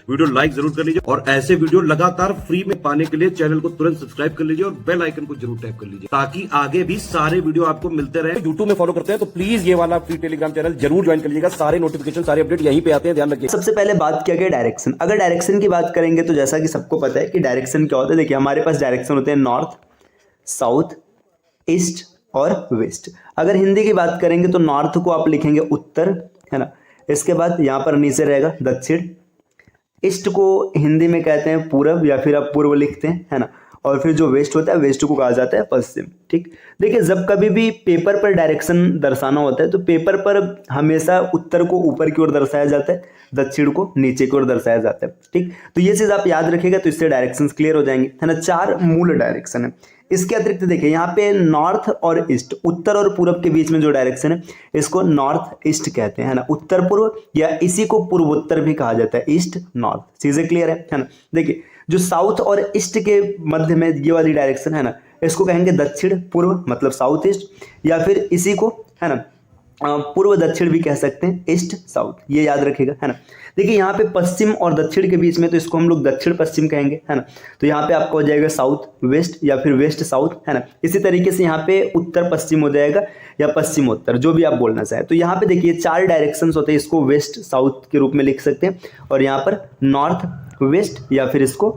Video like जरूर कर लीजिए और ऐसे वीडियो लगातार फ्री में पाने के लिए चैनल को तुरंत सब्सक्राइब कर लीजिए और बेल आइकन को जरूर टैप कर लीजिए ताकि आगे भी सारे वीडियो आपको मिलते रहे। यूट्यूब में फॉलो करते हैं तो प्लीज ये वाला फ्री टेलीग्राम चैनल जरूर ज्वाइन कर लीजिएगा। सारे नोटिफिकेशन सारे अपडेट यहीं पे आते हैं, ध्यान रखिए। सबसे पहले बात किया गया डायरेक्शन। अगर डायरेक्शन की बात करेंगे तो जैसा कि सबको पता है कि डायरेक्शन क्या होता है। देखिए हमारे पास डायरेक्शन होते हैं नॉर्थ, साउथ, ईस्ट और वेस्ट। अगर हिंदी की बात करेंगे तो नॉर्थ को आप लिखेंगे उत्तर, है ना। इसके बाद यहाँ पर नीचे रहेगा दक्षिण। ईस्ट को हिंदी में कहते हैं पूरब या फिर आप पूर्व लिखते हैं, है ना। और फिर जो वेस्ट होता है, वेस्ट को कहा जाता है पश्चिम। ठीक, देखिए जब कभी भी पेपर पर डायरेक्शन दर्शाना होता है तो पेपर पर हमेशा उत्तर को ऊपर की ओर दर्शाया जाता है, दक्षिण को नीचे की ओर दर्शाया जाता है। ठीक, तो ये चीज़ आप याद रखिएगा तो इससे डायरेक्शंस क्लियर हो जाएंगे, है ना। 4 मूल डायरेक्शन है। इसके अतिरिक्त देखिए यहाँ पे नॉर्थ और ईस्ट, उत्तर और पूर्व के बीच में जो डायरेक्शन है इसको नॉर्थ ईस्ट कहते हैं, है ना। उत्तर पूर्व या इसी को पूर्वोत्तर भी कहा जाता है, ईस्ट नॉर्थ। चीजें क्लियर है ना। देखिए जो साउथ और ईस्ट के मध्य में ये वाली डायरेक्शन है ना, इसको कहेंगे दक्षिण पूर्व, मतलब साउथ ईस्ट, या फिर इसी को, है ना, पूर्व दक्षिण भी कह सकते हैं, ईस्ट साउथ। ये याद रखिएगा, है ना। देखिए यहाँ पे पश्चिम और दक्षिण के बीच में तो इसको हम लोग दक्षिण पश्चिम कहेंगे, है ना। तो यहाँ पे आपका हो जाएगा साउथ वेस्ट या फिर वेस्ट साउथ, है ना। इसी तरीके से यहाँ पे उत्तर पश्चिम हो जाएगा या पश्चिम उत्तर, जो भी आप बोलना चाहें। तो यहाँ पे देखिए 4 डायरेक्शंस होते हैं, इसको वेस्ट साउथ के रूप में लिख सकते हैं और यहाँ पर नॉर्थ वेस्ट या फिर इसको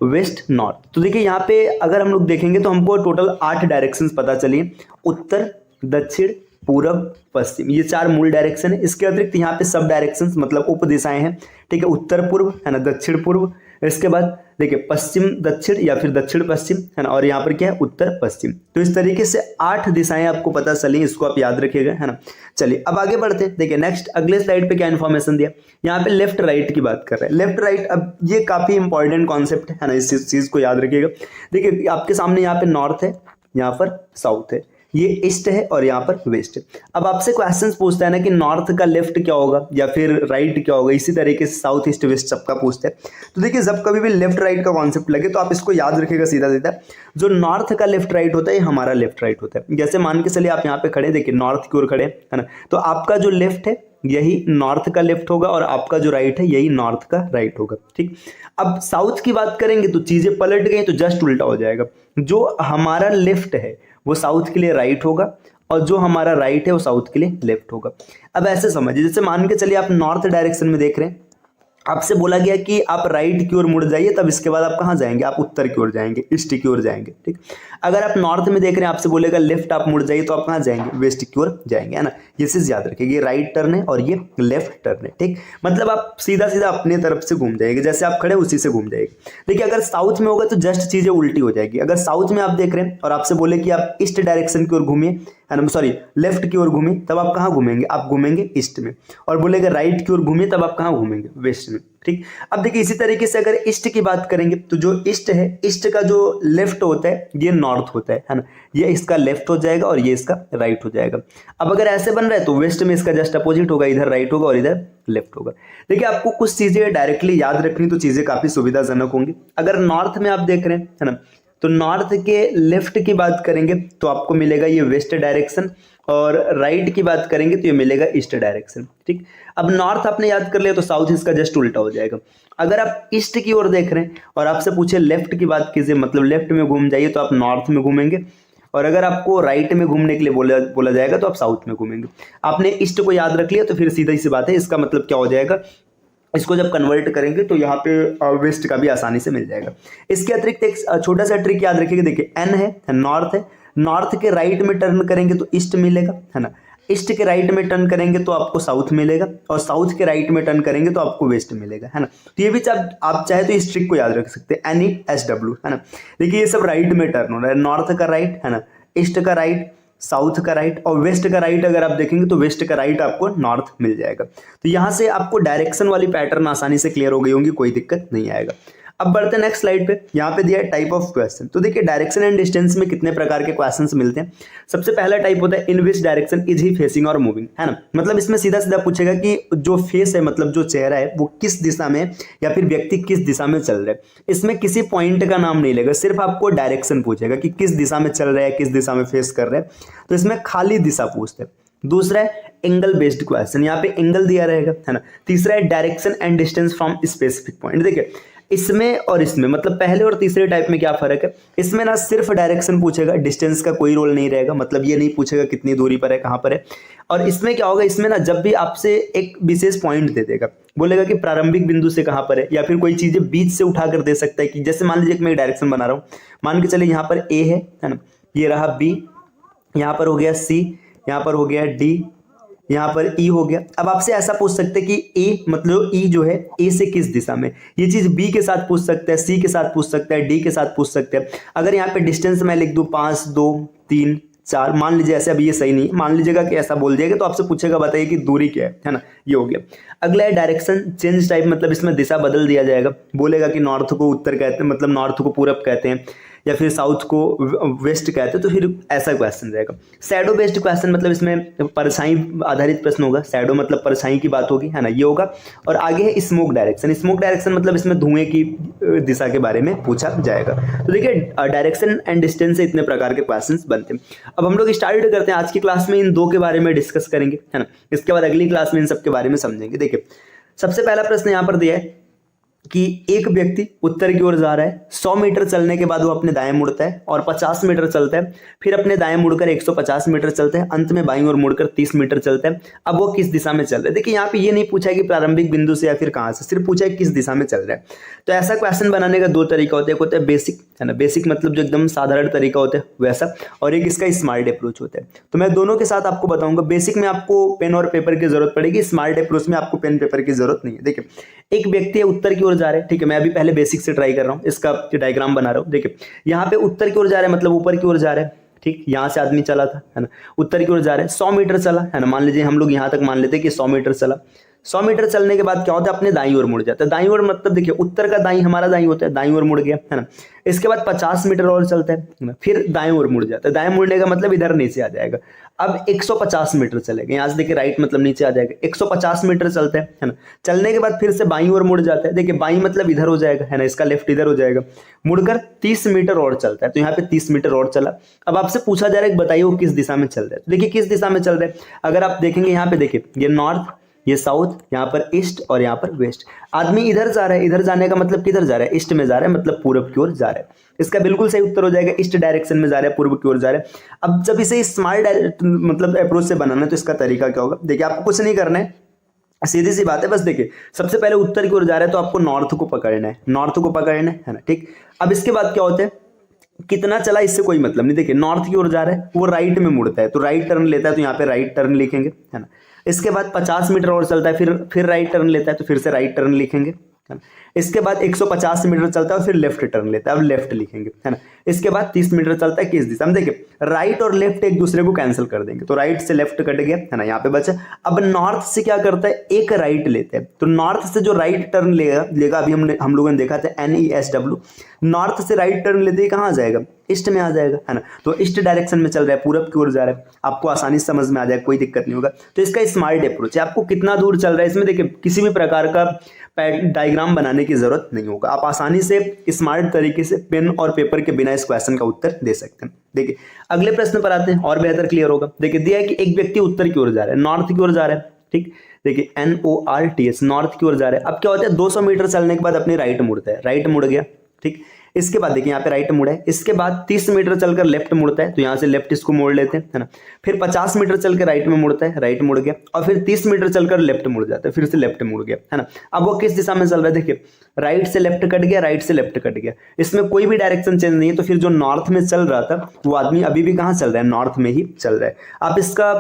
वेस्ट नॉर्थ। तो देखिए यहाँ पे अगर हम लोग देखेंगे तो हमको टोटल 8 डायरेक्शंस पता चलिए, उत्तर, दक्षिण, पूरब, पश्चिम। ये 4 मूल डायरेक्शन है। इसके अतिरिक्त यहाँ पे सब डायरेक्शंस मतलब उप दिशाएं हैं। ठीक है, उत्तर पूर्व, है ना, दक्षिण पूर्व, इसके बाद देखिए पश्चिम दक्षिण या फिर दक्षिण पश्चिम, है ना, और यहाँ पर क्या है उत्तर पश्चिम। तो इस तरीके से 8 दिशाएं आपको पता चली, इसको आप याद रखिएगा, है ना। चलिए अब आगे बढ़ते हैं। देखिए नेक्स्ट अगले स्लाइड पे क्या इन्फॉर्मेशन दिया, यहाँ पे लेफ्ट राइट की बात कर रहे हैं। लेफ्ट राइट, अब ये काफी इंपॉर्टेंट कॉन्सेप्ट है ना, इस चीज को याद रखिएगा। देखिए आपके सामने यहाँ पे नॉर्थ है, यहाँ पर साउथ है, ये ईस्ट है और यहाँ पर वेस्ट है। अब आपसे क्वेश्चंस पूछता है ना कि नॉर्थ का लेफ्ट क्या होगा या फिर राइट क्या होगा, इसी तरीके से साउथ ईस्ट वेस्ट सबका पूछता है। तो देखिए जब कभी भी लेफ्ट राइट का कॉन्सेप्ट लगे तो आप इसको याद रखिएगा सीधा सीधा, जो नॉर्थ का लेफ्ट राइट होता है ये हमारा लेफ्ट राइट होता है। जैसे मान के चलिए आप यहाँ पे खड़े, देखिए नॉर्थ की ओर खड़े, है ना, तो आपका जो लेफ्ट है यही नॉर्थ का लेफ्ट होगा और आपका जो राइट है यही नॉर्थ का राइट होगा। ठीक, अब साउथ की बात करेंगे तो चीजें पलट गई, तो जस्ट उल्टा हो जाएगा। जो हमारा लेफ्ट है वो साउथ के लिए राइट होगा और जो हमारा राइट है वो साउथ के लिए लेफ्ट होगा। अब ऐसे समझिए, जैसे मान के चलिए आप नॉर्थ डायरेक्शन में देख रहे हैं, आपसे बोला गया कि आप राइट की ओर मुड़ जाइए, तब इसके बाद आप कहाँ जाएंगे, आप उत्तर की ओर जाएंगे, ईस्ट की ओर जाएंगे। ठीक, अगर आप नॉर्थ में देख रहे हैं, आपसे बोलेगा लेफ्ट आप मुड़ जाइए, तो आप कहाँ जाएंगे, वेस्ट की ओर जाएंगे, है ना। ये चीज याद रखिए, ये राइट टर्न है और ये लेफ्ट टर्न है। ठीक, मतलब आप सीधा सीधा अपने तरफ से घूम जाएंगे, जैसे आप खड़े उसी से घूम जाएंगे। देखिए अगर साउथ में होगा तो जस्ट चीजें उल्टी हो जाएगी। अगर साउथ में आप देख रहे हैं और आपसे बोले कि आप ईस्ट डायरेक्शन की ओर घूमिए, है ना, सॉरी लेफ्ट की ओर घूमिए, तब आप कहाँ घूमेंगे, आप घूमेंगे ईस्ट में। और बोलेगा राइट की ओर घूमिए, तब आप कहाँ घूमेंगे, वेस्ट में। ठीक, अब देखिए इसी तरीके से अगर ईस्ट की बात करेंगे तो जो ईस्ट है, ईस्ट का जो लेफ्ट होता है ये नॉर्थ होता है ना, ये इसका लेफ्ट हो जाएगा और ये इसका राइट हो जाएगा। अब अगर ऐसे बन रहा है तो वेस्ट में इसका जस्ट अपोजिट होगा, इधर राइट होगा और इधर लेफ्ट होगा। देखिए आपको कुछ चीजें डायरेक्टली याद रखनी तो चीजें काफी सुविधाजनक होंगी। अगर नॉर्थ में आप देख रहे हैं, है ना, तो नॉर्थ के लेफ्ट की बात करेंगे तो आपको मिलेगा ये वेस्ट डायरेक्शन और राइट की बात करेंगे तो ये मिलेगा ईस्ट डायरेक्शन। ठीक, अब नॉर्थ आपने याद कर लिया तो साउथ इसका जस्ट उल्टा हो जाएगा। अगर आप ईस्ट की ओर देख रहे हैं और आपसे पूछे लेफ्ट की बात कीजिए, मतलब लेफ्ट में घूम जाइए, तो आप नॉर्थ में घूमेंगे। और अगर आपको राइट में घूमने के लिए बोला जाएगा तो आप साउथ में घूमेंगे। आपने ईस्ट को याद रख लिया तो फिर सीधा सी बात है, इसका मतलब क्या हो जाएगा, इसको जब कन्वर्ट करेंगे तो यहाँ पे वेस्ट का भी आसानी से मिल जाएगा। इसके अतिरिक्त एक छोटा सा ट्रिक याद रखिएगा। देखिए एन है, नॉर्थ है, नॉर्थ के राइट में टर्न करेंगे तो ईस्ट मिलेगा, है ना। ईस्ट के राइट में टर्न करेंगे तो आपको साउथ मिलेगा और साउथ के राइट में टर्न करेंगे तो आपको वेस्ट मिलेगा, है ना। तो ये भी आप चाहे तो इस ट्रिक को याद रख सकते हैं, NESW, है ना। देखिए ये सब राइट में टर्न हो रहा है, नॉर्थ का राइट, है ना, ईस्ट का राइट, साउथ का राइट और वेस्ट का राइट। अगर आप देखेंगे तो वेस्ट का राइट आपको नॉर्थ मिल जाएगा। तो यहाँ से आपको डायरेक्शन वाली पैटर्न आसानी से क्लियर हो गई होंगी, कोई दिक्कत नहीं आएगा। अब बढ़ते हैं नेक्स्ट स्लाइड पे। यहाँ पे दिया है टाइप ऑफ क्वेश्चन। तो देखिए डायरेक्शन एंड डिस्टेंस में कितने प्रकार के क्वेश्चंस मिलते हैं। सबसे पहला टाइप होता है in which direction is he facing और मूविंग, है ना। मतलब इसमें सीधा सीधा पूछेगा कि जो फेस है, मतलब जो चेहरा है, वो किस दिशा में या फिर व्यक्ति किस दिशा में चल रहा है। इसमें किसी पॉइंट का नाम नहीं लेगा, सिर्फ आपको डायरेक्शन पूछेगा कि किस दिशा में चल रहा है, किस दिशा में फेस कर रहा है। तो इसमें खाली दिशा पूछते हैं। दूसरा है एंगल बेस्ड क्वेश्चन, यहाँ पे एंगल दिया रहेगा, है ना। तीसरा है direction and distance from specific point. देखिए इसमें और इसमें मतलब पहले और तीसरे टाइप में क्या फर्क है, इसमें ना सिर्फ डायरेक्शन पूछेगा, डिस्टेंस का कोई रोल नहीं रहेगा, मतलब ये नहीं पूछेगा कितनी दूरी पर है, कहाँ पर है। और इसमें क्या होगा, इसमें ना जब भी आपसे एक विशेष पॉइंट दे देगा, बोलेगा कि प्रारंभिक बिंदु से कहाँ पर है, या फिर कोई चीजें बीच से उठा कर दे सकता है, कि जैसे मान लीजिए कि मैं डायरेक्शन बना रहा हूँ, मान के चलिए यहाँ पर ए है ना, ये रहा बी, यहाँ पर हो गया सी, यहाँ पर हो गया डी, यहाँ पर ई हो गया। अब आपसे ऐसा पूछ सकते हैं कि ए मतलब ई जो है ए से किस दिशा में, ये चीज बी के साथ पूछ सकते हैं, सी के साथ पूछ सकते हैं, डी के साथ पूछ सकते हैं। अगर यहाँ पे डिस्टेंस मैं लिख दूं 5 2 3 4, मान लीजिए ऐसे, अभी ये सही नहीं है, मान लीजिएगा कि ऐसा बोल दिएगा तो आपसे पूछेगा बताइए कि दूरी क्या है ना, ये हो गया। अगला है डायरेक्शन चेंज टाइप, मतलब इसमें दिशा बदल दिया जाएगा, बोलेगा कि नॉर्थ को उत्तर कहते हैं, मतलब नॉर्थ को पूरब कहते हैं, या फिर साउथ को वेस्ट कहते हैं, तो फिर ऐसा क्वेश्चन रहेगा। शैडो बेस्ड क्वेश्चन, मतलब इसमें परछाई आधारित प्रश्न होगा, शैडो मतलब परछाई की बात होगी, है ना, ये होगा। और आगे है स्मोक डायरेक्शन, स्मोक डायरेक्शन मतलब इसमें धुएं की दिशा के बारे में पूछा जाएगा। तो देखिए डायरेक्शन एंड डिस्टेंस से इतने प्रकार के क्वेश्चन बनते हैं। अब हम लोग स्टार्ट करते हैं, आज की क्लास में इन दो के बारे में डिस्कस करेंगे, है ना, इसके बाद अगली क्लास में इन सब के बारे में समझेंगे। देखिए सबसे पहला प्रश्न यहाँ पर दिया है कि एक व्यक्ति उत्तर की ओर जा रहा है, 100 मीटर चलने के बाद वो अपने दाएं मुड़ता है और 50 मीटर चलता है, फिर अपने दाएं मुड़कर 150 मीटर चलता है, अंत में बाईं ओर मुड़कर 30 मीटर चलता है। अब वो किस दिशा में चल रहा है, देखिए यहाँ पे ये नहीं पूछा है कि प्रारंभिक बिंदु से या फिर कहाँ से, सिर्फ पूछा है किस दिशा में चल रहा है। तो ऐसा क्वेश्चन बनाने का दो तरीका होता है, एक होता है बेसिक, है ना, बेसिक मतलब जो एकदम साधारण तरीका होता है वैसा, और एक इसका स्मार्ट अप्रोच होता है। तो मैं दोनों के साथ आपको बताऊंगा। बेसिक में आपको पेन और पेपर की जरूरत पड़ेगी, स्मार्ट अप्रोच में आपको पेन पेपर की जरूरत नहीं है। देखिए एक व्यक्ति है उत्तर की ओर जा रहा है, ठीक है, मैं अभी पहले बेसिक से ट्राई कर रहा हूँ, इसका डायग्राम बना रहा हूँ। देखिए यहाँ पे उत्तर की ओर जा रहा है, मतलब ऊपर की ओर जा रहा है, ठीक, यहाँ से आदमी चला था, है ना, उत्तर की ओर जा रहा है, 100 मीटर चला, है ना, मान लीजिए हम लोग यहाँ तक मान लेते हैं कि 100 मीटर चला। 100 मीटर चलने के बाद क्या होता है, अपने दाईं ओर मुड़ जाता है। दाईं ओर मतलब देखिए उत्तर का दाईं हमारा दाईं होता है, दाईं ओर मुड़ गया, है ना। इसके बाद 50 मीटर और चलता है, फिर दाएं ओर मुड़ जाता है। दाएं मुड़ने का मतलब इधर नीचे आ जाएगा। अब 150 मीटर चलेगा, यहाँ से देखिए राइट मतलब नीचे आ जाएगा, 150 मीटर चलता है ना। चलने के बाद फिर से बाईं ओर मुड़ जाता है, देखिए बाईं मतलब इधर हो जाएगा, है ना, इसका लेफ्ट इधर हो जाएगा, मुड़कर 30 मीटर और चलता है। तो यहाँ पे 30 मीटर और चला। अब आपसे पूछा जा रहा है बताइए वो किस दिशा में चल रहा है। तो देखिए किस दिशा में चल रहा है, अगर आप देखेंगे यहाँ पे देखिए ये नॉर्थ, ये साउथ, यहाँ पर ईस्ट और यहाँ पर वेस्ट। आदमी इधर जा रहा है, इधर जाने का मतलब किधर जा रहा है, ईस्ट में जा रहा है, मतलब पूरब की ओर जा रहा है। इसका बिल्कुल सही उत्तर हो जाएगा, ईस्ट डायरेक्शन में जा रहा है, पूर्व की ओर जा रहा है। अब जब इसे स्मार्ट मतलब अप्रोच से बनाना है तो इसका तरीका क्या होगा, देखिए आपको कुछ नहीं करना है, सीधी सी बात है, बस देखिए सबसे पहले उत्तर की ओर जा रहा है तो आपको नॉर्थ को पकड़ना है, नॉर्थ को पकड़ना है ना, ठीक। अब इसके बाद क्या होता है, कितना चला इससे कोई मतलब नहीं। देखिए नॉर्थ की ओर जा रहा है, वो राइट में मुड़ता है तो राइट टर्न लेता है, तो यहाँ पे राइट टर्न लिखेंगे, है ना। इसके बाद 50 मीटर और चलता है, फिर राइट टर्न लेता है तो फिर से राइट टर्न लिखेंगे, है ना। इसके बाद 150 मीटर चलता है, फिर लेफ्ट टर्न लेता है, अब लेफ्ट लिखेंगे, है ना। इसके बाद 30 मीटर चलता है किस दिशा में, देखिए राइट और लेफ्ट एक दूसरे को कैंसिल कर देंगे, तो राइट से लेफ्ट कट गया, है ना, यहाँ पे बचा। अब नॉर्थ से क्या करता है, एक राइट लेते हैं, तो नॉर्थ से जो राइट टर्न लेगा अभी हम लोगों ने देखा था NESW, नॉर्थ से राइट टर्न लेते ही कहाँ आ जाएगा, ईस्ट में आ जाएगा, है ना। तो ईस्ट डायरेक्शन में चल रहा है, पूरब की ओर जा रहा है, आपको आसानी से समझ में आ जाएगा, कोई दिक्कत नहीं होगा। तो इसका स्मार्ट अप्रोच है, आपको कितना दूर चल रहा है इसमें देखिए किसी भी प्रकार का डायग्राम बनाने की जरूरत नहीं होगा, आप आसानी से स्मार्ट तरीके से पेन और पेपर के बिना इस क्वेश्चन का उत्तर दे सकते हैं। देखिए अगले प्रश्न पर आते हैं और बेहतर क्लियर होगा। देखिए दिया है कि एक व्यक्ति उत्तर की ओर जा रहा है, नॉर्थ की ओर जा रहा है, ठीक। देखिए NORTH नॉर्थ की ओर जा रहा है। अब क्या होता है, 200 मीटर चलने के बाद अपने राइट मुड़ता है, राइट मुड़ गया, ठीक। इसके बाद देखिए यहाँ पे राइट मुड़ा है, इसके बाद 30 मीटर चलकर लेफ्ट मुड़ता है, तो यहाँ से लेफ्ट इसको मोड़ लेते हैं, है ना। फिर 50 मीटर चलकर राइट में मुड़ता है, राइट मुड़ गया, और फिर 30 मीटर चलकर लेफ्ट मुड़ जाता है, फिर से लेफ्ट मुड़ गया, है ना। अब वो किस दिशा में चल रहा है, देखिए राइट से लेफ्ट कट गया, राइट से लेफ्ट कट गया, इसमें कोई भी डायरेक्शन चेंज नहीं है। तो फिर जो नॉर्थ में चल रहा था वो आदमी अभी भी कहाँ चल रहा है, नॉर्थ में ही चल रहा है। आप इसका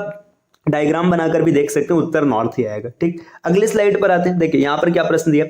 डायग्राम बनाकर भी देख सकते हैं, उत्तर नॉर्थ ही आएगा, ठीक। अगले स्लाइड पर आते हैं। देखिए यहाँ पर क्या प्रश्न दिया,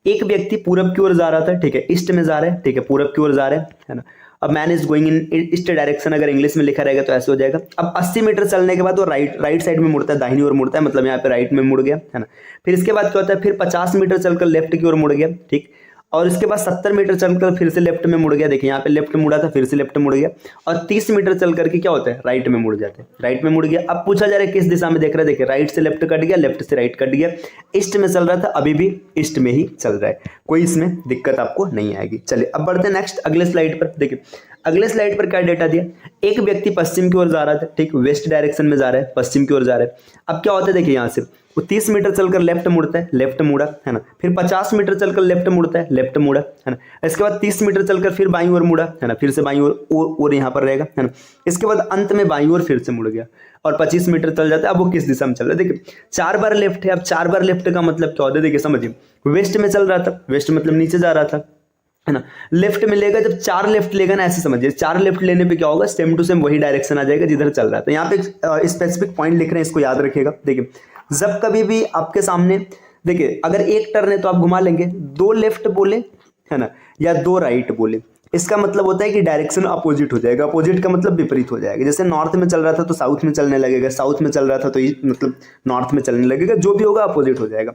एक व्यक्ति पूरब की ओर जा रहा था, ठीक है, ईस्ट में जा रहा है, ठीक है, पूरब की ओर जा रहा है ना। अब man is going in east direction अगर इंग्लिश में लिखा रहेगा तो ऐसे हो जाएगा। अब 80 मीटर चलने के बाद वो राइट साइड में मुड़ता है, दाहिनी ओर मुड़ता है, मतलब यहाँ पे राइट में मुड़ गया, है ना। फिर इसके बाद क्या होता है, फिर 50 मीटर चलकर लेफ्ट की ओर मुड़ गया, ठीक। और इसके बाद 70 मीटर चलकर फिर से लेफ्ट में मुड़ गया, देखिए यहाँ पे लेफ्ट मुड़ा था, फिर से लेफ्ट मुड़ गया, और 30 मीटर चल करके क्या होता है, राइट में मुड़ जाते हैं, राइट में मुड़ गया। अब पूछा जा रहा है किस दिशा में देख रहा है, देखिए राइट से लेफ्ट कट गया, लेफ्ट से राइट कट गया, ईस्ट में चल रहा था, अभी भी ईस्ट में ही चल रहा है, कोई इसमें दिक्कत आपको नहीं आएगी। चलिए अब बढ़ते हैं नेक्स्ट अगले स्लाइड पर। देखिए अगले स्लाइड पर क्या डेटा दिया, एक व्यक्ति पश्चिम की ओर जा रहा था, ठीक, वेस्ट डायरेक्शन में जा रहा है, पश्चिम की ओर जा रहा है। अब क्या होता है देखिए, यहाँ से वो 30 मीटर चलकर लेफ्ट मुड़ता है, लेफ्ट मुड़ा, है ना, फिर 50 मीटर चलकर लेफ्ट मुड़ता है, लेफ्ट मुड़ा, है ना, इसके बाद 30 मीटर चलकर फिर बाईं ओर मुड़ा, है ना, फिर से बाईं ओर यहाँ पर रहेगा, है ना, इसके बाद अंत में बाईं ओर फिर से मुड़ गया और 25 मीटर चल जाता है। अब वो किस दिशा में चल रहा है, देखिए 4 बार लेफ्ट है। अब 4 बार लेफ्ट का मतलब क्या होता है, देखिए समझिए, वेस्ट में चल रहा था, वेस्ट मतलब नीचे जा रहा था, है ना, लेफ्ट में लेगा, जब 4 लेफ्ट लेगा ना, ऐसे समझिए 4 लेफ्ट लेने पे क्या होगा, सेम टू सेम वही डायरेक्शन आ जाएगा जिधर चल रहा है। तो यहाँ पे स्पेसिफिक पॉइंट लिख रहे हैं, इसको याद रखिएगा। देखिए जब कभी भी आपके सामने, देखिए अगर एक टर्न है तो आप घुमा लेंगे, 2 लेफ्ट बोले, है ना, या 2 राइट बोले, इसका मतलब होता है कि डायरेक्शन अपोजिट हो जाएगा। अपोजिट का मतलब विपरीत हो जाएगा। जैसे नॉर्थ में चल रहा था तो साउथ में चलने लगेगा, साउथ में चल रहा था तो मतलब नॉर्थ में चलने लगेगा, जो भी होगा अपोजिट हो जाएगा।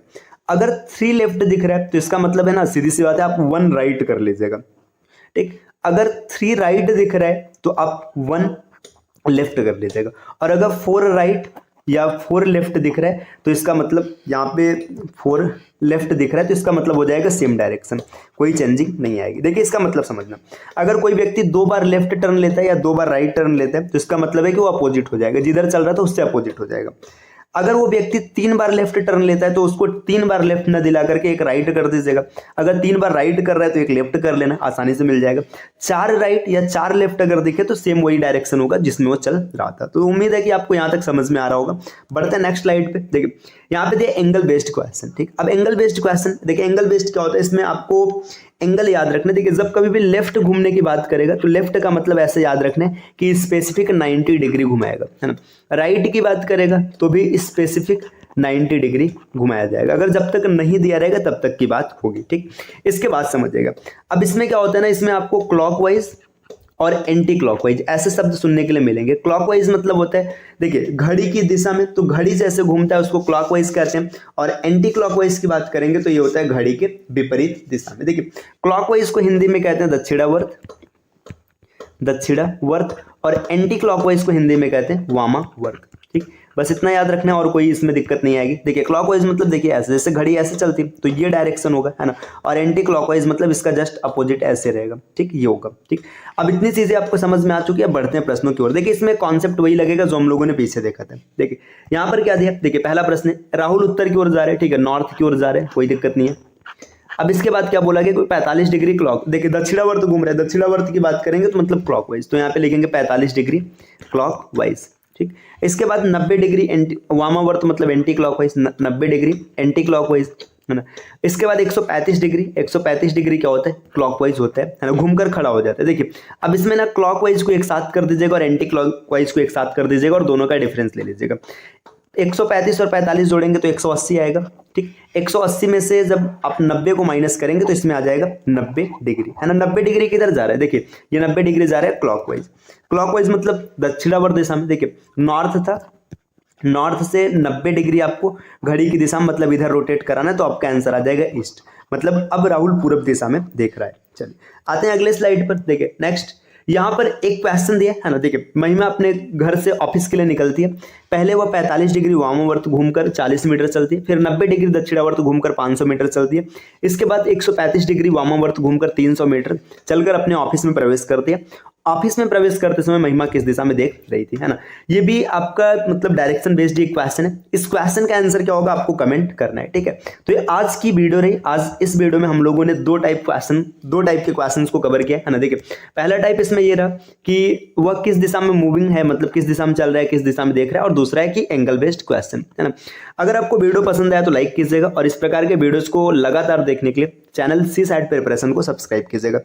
अगर 3 लेफ्ट दिख रहा है तो इसका मतलब है ना, सीधी सी बात है, आप 1 राइट कर लीजिएगा, ठीक। अगर 3 राइट दिख रहा है तो आप 1 लेफ्ट कर लीजिएगा, और अगर 4 राइट या 4 लेफ्ट दिख रहा है तो इसका मतलब, यहाँ पे 4 लेफ्ट दिख रहा है तो इसका मतलब हो जाएगा सेम डायरेक्शन, कोई चेंजिंग नहीं आएगी। देखिए इसका मतलब समझना, अगर कोई व्यक्ति 2 बार लेफ्ट टर्न लेता है या 2 बार राइट टर्न लेता है तो इसका मतलब है कि वो अपोजिट हो जाएगा, जिधर चल रहा था उससे अपोजिट हो जाएगा। अगर वो व्यक्ति 3 बार लेफ्ट टर्न लेता है तो उसको 3 बार लेफ्ट न दिला करके एक राइट कर दीजिएगा। अगर 3 बार राइट कर रहा है तो एक लेफ्ट कर लेना, आसानी से मिल जाएगा। 4 राइट या 4 लेफ्ट अगर दिखे तो सेम वही डायरेक्शन होगा जिसमें वो चल रहा था। तो उम्मीद है कि आपको यहाँ तक समझ में आ रहा होगा। बढ़ते हैं नेक्स्ट स्लाइड पे। देखिए यहाँ पे दिया एंगल बेस्ड क्वेश्चन, ठीक। अब एंगल बेस्ड क्वेश्चन, देखिए एंगल बेस्ड क्या होता है, इसमें आपको एंगल याद रखना। देखिए जब कभी भी लेफ्ट घूमने की बात करेगा तो लेफ्ट का मतलब ऐसे याद रखना है कि स्पेसिफिक 90 डिग्री घुमाएगा, है ना। राइट की बात करेगा तो भी स्पेसिफिक 90 डिग्री घुमाया जाएगा। अगर जब तक नहीं दिया रहेगा तब तक की बात होगी, ठीक। इसके बाद समझिएगा। अब इसमें क्या होता है ना, इसमें आपको क्लॉकवाइज और एंटी क्लॉकवाइज ऐसे शब्द सुनने के लिए मिलेंगे। क्लॉकवाइज मतलब होता है, देखिए घड़ी की दिशा में, तो घड़ी जैसे घूमता है उसको क्लॉकवाइज कहते हैं। और एंटी क्लॉकवाइज की बात करेंगे तो ये होता है घड़ी के विपरीत दिशा में। देखिए क्लॉकवाइज को हिंदी में कहते हैं दक्षिणावर्त, दक्षिणावर्त, और एंटी क्लॉकवाइज को हिंदी में कहते हैं वामावर्त, ठीक। बस इतना याद रखना है और कोई इसमें दिक्कत नहीं आएगी। देखिए क्लॉकवाइज मतलब देखिए ऐसे, जैसे घड़ी ऐसे चलती तो ये डायरेक्शन होगा, है ना, और एंटी क्लॉकवाइज मतलब इसका जस्ट अपोजिट ऐसे रहेगा, ठीक, ये होगा, ठीक। अब इतनी चीजें आपको समझ में आ चुकी है। बढ़ते हैं प्रश्नों की ओर। देखिए इसमें कॉन्सेप्ट वही लगेगा जो हम लोगों ने पीछे देखा था। देखिए यहाँ पर क्या दिया, देखिए पहला प्रश्न है, राहुल उत्तर की ओर जा रहे हैं, ठीक है, नॉर्थ की ओर जा रहे हैं, कोई दिक्कत नहीं है। अब इसके बाद क्या बोला गया, कोई 45 डिग्री क्लॉक, देखिए दक्षिणावर्त घूम रहा है, दक्षिणावर्त की बात करेंगे तो मतलब क्लॉकवाइज, तो यहाँ पे लिखेंगे 45 डिग्री क्लॉकवाइज, ठीक। इसके बाद 90 डिग्री एंटी वामावर्त मतलब anti clockwise, 90 degree anti clockwise, है ना। इसके बाद 135 डिग्री, 135 डिग्री क्या होता है, क्लॉकवाइज होता है ना, घूमकर खड़ा हो जाता है। देखिए अब इसमें ना क्लॉकवाइज को एक साथ कर दीजिएगा और एंटी क्लॉकवाइज को एक साथ कर दीजिएगा और दोनों का डिफरेंस ले लीजिएगा। 135 और 45 जोड़ेंगे तो 180 आएगा, ठीक। 180 में से जब आप 90 को माइनस करेंगे तो इसमें आ जाएगा 90 डिग्री, है ना। 90 डिग्री किधर जा रहा है, देखिए ये 90 डिग्री जा रहा है क्लॉकवाइज। क्लॉकवाइज मतलब दक्षिणावर्त दिशा में। देखिए नॉर्थ था, नॉर्थ से 90 डिग्री आपको घड़ी की दिशा में मतलब इधर रोटेट कराना है, तो आपका आंसर आ जाएगा ईस्ट, मतलब अब राहुल पूर्व दिशा में देख रहा है। चलिए आते हैं अगले स्लाइड पर। देखिए नेक्स्ट यहाँ पर एक क्वेश्चन दिया है ना। देखिए महिमा अपने घर से ऑफिस के लिए निकलती है। पहले वह 45 डिग्री वामावर्त घूमकर 40 मीटर चलती है, फिर 90 डिग्री दक्षिणावर्त घूमकर 500 मीटर चलती है। इसके बाद 135 डिग्री वामावर्त घूमकर 300 मीटर चलकर अपने ऑफिस में प्रवेश करती है। ऑफिस में प्रवेश करते समय महिमा किस दिशा में देख रही थी, है ना। ये भी आपका मतलब डायरेक्शन बेस्ड एक क्वेश्चन है। इस क्वेश्चन का आंसर क्या होगा आपको कमेंट करना है, ठीक है। तो ये आज की वीडियो रही। आज इस वीडियो में हम लोगों ने दो टाइप के क्वेश्चन को कवर किया, है ना। देखिए पहला टाइप इसमें ये रहा कि वह किस दिशा में मूविंग है, मतलब किस दिशा में चल रहा है, किस दिशा में देख रहा है, और दूसरा है कि एंगल बेस्ड क्वेश्चन, है ना। अगर आपको वीडियो पसंद आया तो लाइक कीजिएगा और इस प्रकार के वीडियोस को लगातार देखने के लिए चैनल सी साइड प्रिपरेशन को सब्सक्राइब कीजिएगा।